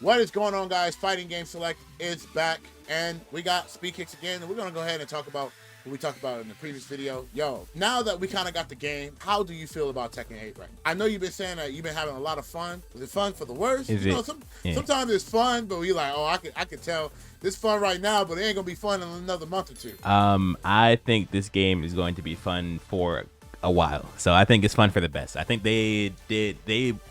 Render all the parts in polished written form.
What is going on, guys? Fighting Game Select is back, and we got Speedkicks again, and we're going to go ahead and talk about what we talked about in the previous video. Yo, now that we kind of got the game, how do you feel about Tekken 8 right now? I know you've been saying that you've been having a lot of fun. Is it fun for the worst? Is you it? know, sometimes it's fun, but we like, oh, I can tell this fun right now, but it ain't going to be fun in another month or two. I think this game is going to be fun for a while, so I think it's fun for the best. I think they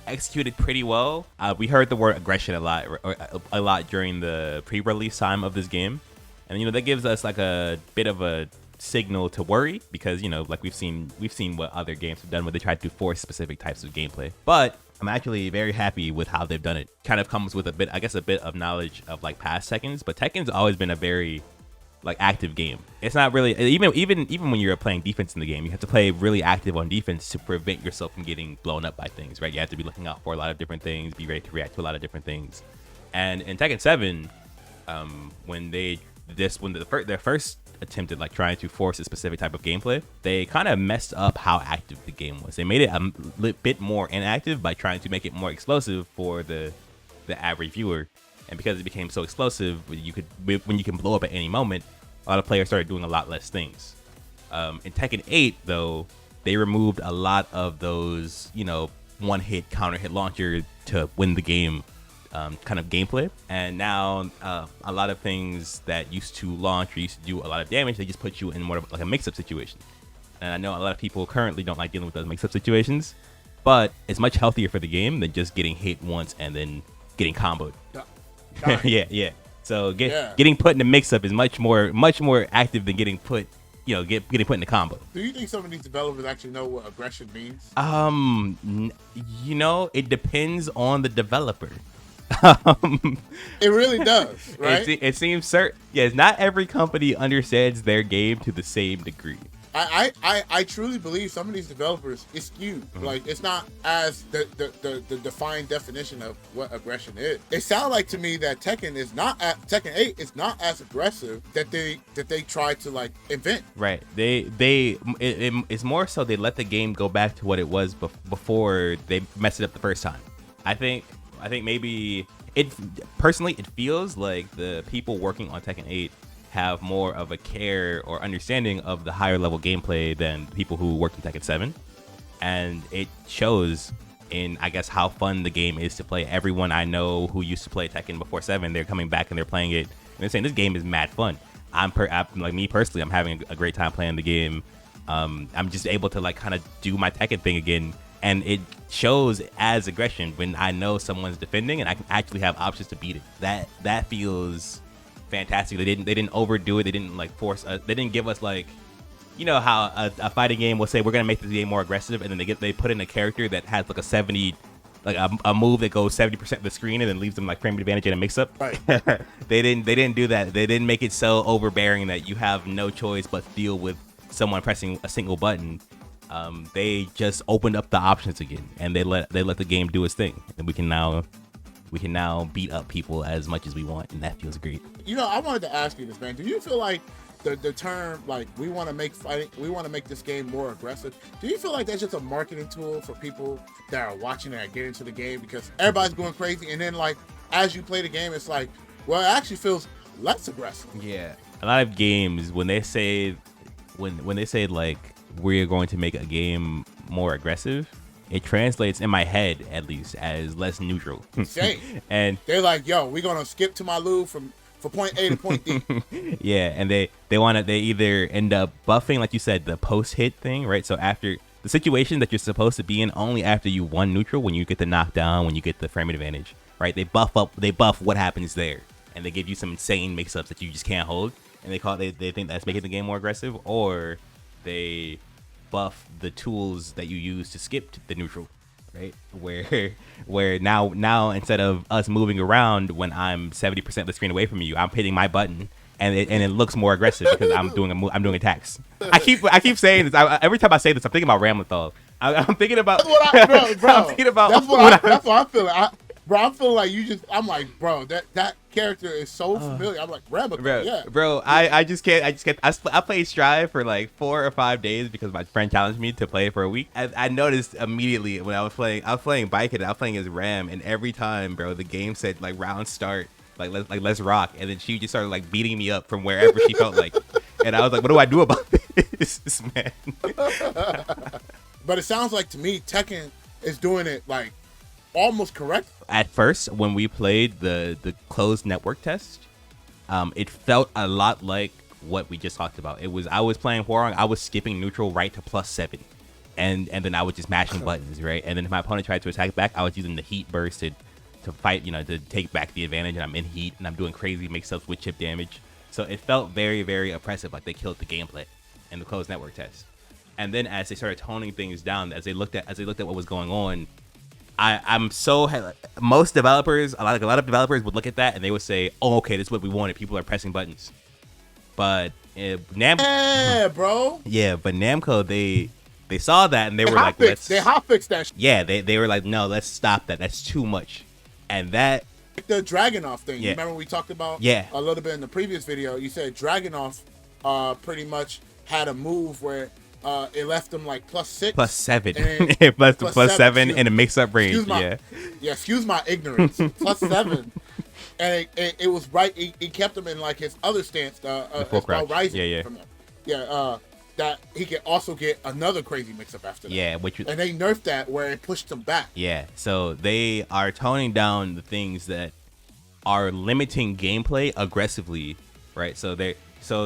executed pretty well. We heard the word aggression a lot during the pre-release time of this game, and that gives us like a bit of a signal to worry, because like we've seen what other games have done where they tried to force specific types of gameplay. But I'm actually very happy with how they've done it. Kind of comes with a bit of knowledge of like past Tekkens, but Tekken's always been a very like active game. It's not really, even when you're playing defense in the game, you have to play really active on defense to prevent yourself from getting blown up by things, right? You have to be looking out for a lot of different things, be ready to react to a lot of different things. And in Tekken 7, when their first attempt at like trying to force a specific type of gameplay, they kind of messed up how active the game was. They made it a bit more inactive by trying to make it more explosive for the average viewer. And because it became so explosive, when you can blow up at any moment, a lot of players started doing a lot less things. In Tekken 8, though, they removed a lot of those, one-hit, counter-hit launcher to win the game kind of gameplay. And now a lot of things that used to launch or used to do a lot of damage, they just put you in more of like a mix-up situation. And I know a lot of people currently don't like dealing with those mix-up situations, but it's much healthier for the game than just getting hit once and then getting comboed. Yeah. So getting put in the mix-up is much more active than getting put, getting put in the combo. Do you think some of these developers actually know what aggression means? It depends on the developer. It really does, right? It seems certain. Yes, not every company understands their game to the same degree. I truly believe some of these developers is skewed. Mm-hmm. Like, it's not as the defined definition of what aggression is. It sounds like to me that Tekken 8 is not as aggressive that they try to like invent. Right. It's more so they let the game go back to what it was before they messed it up the first time. I think maybe it feels like the people working on Tekken 8 have more of a care or understanding of the higher level gameplay than people who worked in Tekken 7, and it shows in, I guess, how fun the game is to play. Everyone I know who used to play Tekken before 7, they're coming back and they're playing it and they're saying this game is mad fun. Like me personally, I'm having a great time playing the game. I'm just able to like kind of do my Tekken thing again, and it shows as aggression when I know someone's defending and I can actually have options to beat it. That feels fantastic. They didn't overdo it. They didn't like force us. They didn't give us like, how a fighting game will say we're gonna make this game more aggressive, and then they put in a character that has like a 70, like a move that goes 70% of the screen and then leaves them like frame advantage in a mix up. Right. They didn't do that. They didn't make it so overbearing that you have no choice but to deal with someone pressing a single button. They just opened up the options again, and they let the game do its thing, and we can now beat up people as much as we want, and that feels great. I wanted to ask you this, man. Do you feel like the term, like, we want to make this game more aggressive, do you feel like that's just a marketing tool for people that are watching and get into the game, because everybody's going crazy, and then like as you play the game, it's like, well, it actually feels less aggressive? Yeah, a lot of games when they say like we're going to make a game more aggressive, it translates in my head at least as less neutral. Same. And they're like, yo, we're gonna skip to my loo from point A to point D. Yeah, and they either end up buffing, like you said, the post-hit thing, right? So after the situation that you're supposed to be in, only after you won neutral, when you get the knockdown, when you get the frame advantage, right? They buff what happens there, and they give you some insane mix-ups that you just can't hold, and they think that's making the game more aggressive, or they buff the tools that you use to skip to the neutral, right? Where now instead of us moving around when I'm 70% of the screen away from you, I'm hitting my button, and it looks more aggressive because I'm doing attacks. I keep saying this. Every time I say this, I'm thinking about Ramlethal. I'm thinking about. That's what I'm feeling. Bro, I'm feeling like I'm like, bro, that character is so familiar. I'm like, Rebecca, yeah. Bro, I just can't. I played Strive for like 4 or 5 days because my friend challenged me to play it for a week. I noticed immediately when I was playing Bike It, I was playing as Ram, and every time, bro, the game said like round start, like let's rock, and then she just started like beating me up from wherever she felt like, and I was like, what do I do about this, man? But it sounds like to me, Tekken is doing it like almost correct. At first, when we played the closed network test, it felt a lot like what we just talked about. I was playing Huarong, I was skipping neutral right to +7, and then I was just mashing buttons, right? And then if my opponent tried to attack back, I was using the heat burst to fight, to take back the advantage, and I'm in heat and I'm doing crazy mix-ups with chip damage. So it felt very, very oppressive, like they killed the gameplay in the closed network test. And then as they started toning things down, as they looked at what was going on, I'm so most developers, a lot of developers would look at that and they would say, "Oh, okay, this is what we wanted. People are pressing buttons." But yeah, bro. Yeah, but Namco they saw that and they were like, they hotfixed that. Yeah, they were like, "No, let's stop that. That's too much." And that the Dragunov thing. Yeah. You remember we talked about a little bit in the previous video. You said Dragunov pretty much had a move where it left them like +6, +7, +7 in a mix-up range. Excuse my ignorance. +7, and it was right. He kept him in like his other stance, about rising from them. That he can also get another crazy mix-up after that. Yeah, and they nerfed that where it pushed him back. Yeah, so they are toning down the things that are limiting gameplay aggressively, right? So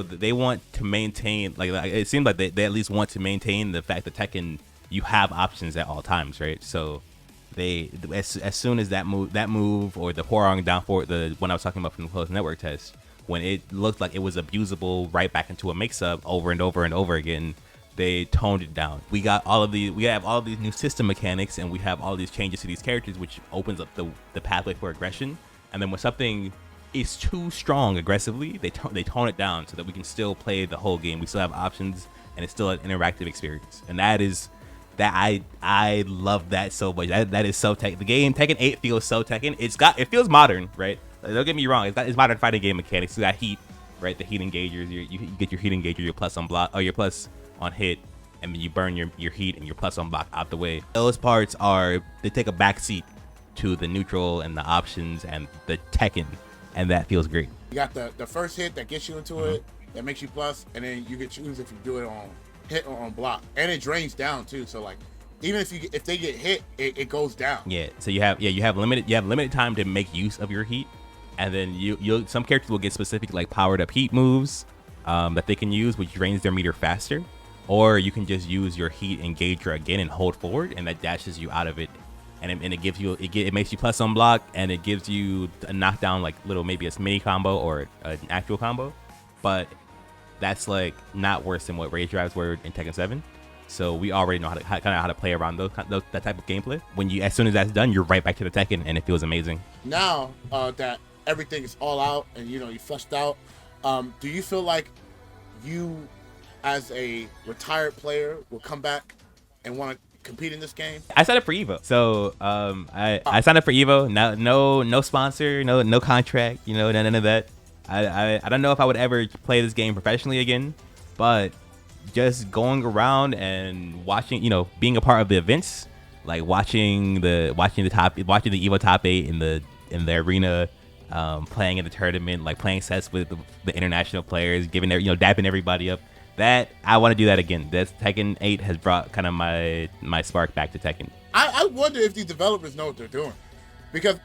they want to maintain, like it seems like they at least want to maintain the fact that Tekken, you have options at all times, right? So they as soon as that move or the Huarong down for the one I was talking about from the closed network test, when it looked like it was abusable right back into a mix-up over and over and over again, they toned it down. We have all of these new system mechanics, and we have all these changes to these characters, which opens up the pathway for aggression. And then when something is too strong aggressively, they tone it down so that we can still play the whole game. We still have options, and it's still an interactive experience. And I love that so much. That is so Tekken. The game Tekken 8 feels so Tekken. It feels modern, right? Don't get me wrong. It's modern fighting game mechanics. You got heat, right? The heat engagers. You get your heat engager, your plus on block, or your plus on hit, and then you burn your heat and your plus on block out the way. Those parts they take a back seat to the neutral and the options and the Tekken, and that feels great. You got the first hit that gets you into it, that makes you plus, and then you can choose if you do it on hit or on block, and it drains down too. So like, even if they get hit, it goes down. Yeah. So you have limited time to make use of your heat, and then some characters will get specific like powered up heat moves that they can use, which drains their meter faster, or you can just use your heat engager again and hold forward, and that dashes you out of it. And it makes you plus on block, and it gives you a knockdown, like maybe a mini combo or an actual combo, but that's like not worse than what rage drives were in Tekken 7. So we already know how to play around that type of gameplay. As soon as that's done, you're right back to the Tekken, and it feels amazing. Now that everything is all out and you fleshed out, do you feel like you, as a retired player, will come back and want to compete in this game? I signed up for Evo, so I signed up for Evo. No sponsor, no contract, none of that. I don't know if I would ever play this game professionally again, but just going around and watching, being a part of the events, like watching the Evo top 8 in the arena, playing in the tournament, like playing sets with the international players, giving dapping everybody up. That I want to do that again. That's Tekken 8 has brought kind of my spark back to Tekken. I wonder if these developers know what they're doing, because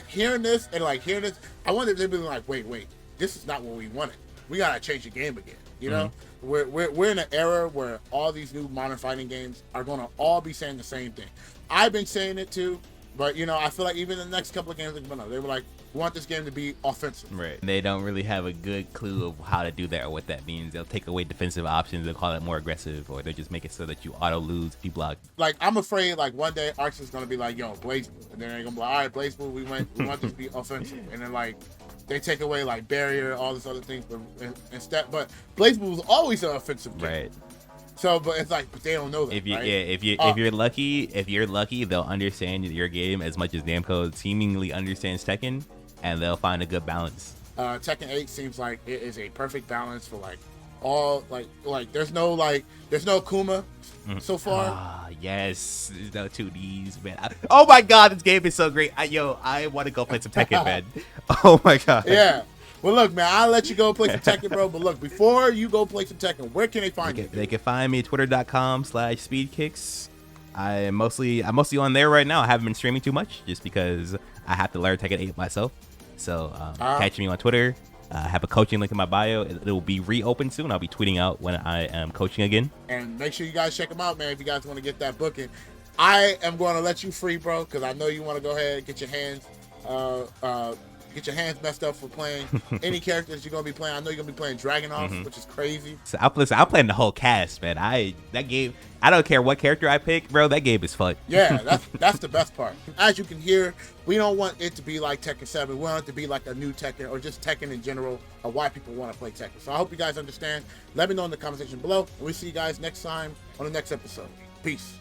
hearing this, I wonder if they've been like, wait, this is not what we wanted. We gotta change the game again. We're in an era where all these new modern fighting games are gonna all be saying the same thing. I've been saying it too, but I feel like even the next couple of games they were like, we want this game to be offensive. Right. They don't really have a good clue of how to do that or what that means. They'll take away defensive options. They'll call it more aggressive, or they'll just make it so that you auto lose if you block. Like, I'm afraid one day Arx is gonna be like, yo, Blaze Blue, and then they're gonna be like, all right, Blaze Blue, we want this to be offensive, and then they take away barrier, all this other things, but instead, Blaze Blue was always an offensive game. Right. So, but it's like, but they don't know that. If you right? yeah, if you're lucky, they'll understand your game as much as Namco seemingly understands Tekken, and they'll find a good balance. Tekken 8 seems like it is a perfect balance for like all like there's no Kuma so far. Ah, yes, there's no 2Ds, man. Oh my god, this game is so great. I want to go play some Tekken, man. Oh my god. Yeah. Well, look, man, I'll let you go play some Tekken, bro. But look, before you go play some Tekken, where can they find you? They can find me at twitter.com/speedkicks. I'm mostly on there right now. I haven't been streaming too much just because I have to learn Tekken 8 myself. So catch me on Twitter. I have a coaching link in my bio. It will be reopened soon. I'll be tweeting out when I am coaching again. And make sure you guys check them out, man, if you guys want to get that booking. I am going to let you free, bro, because I know you want to go ahead and get your hands messed up for playing any characters you're going to be playing. I know you're going to be playing Dragunov, which is crazy. So I'm playing the whole cast, man. That game, I don't care what character I pick, bro. That game is fun. Yeah, that's the best part. As you can hear, we don't want it to be like Tekken 7. We want it to be like a new Tekken or just Tekken in general, or why people want to play Tekken. So I hope you guys understand. Let me know in the comment section below. And we'll see you guys next time on the next episode. Peace.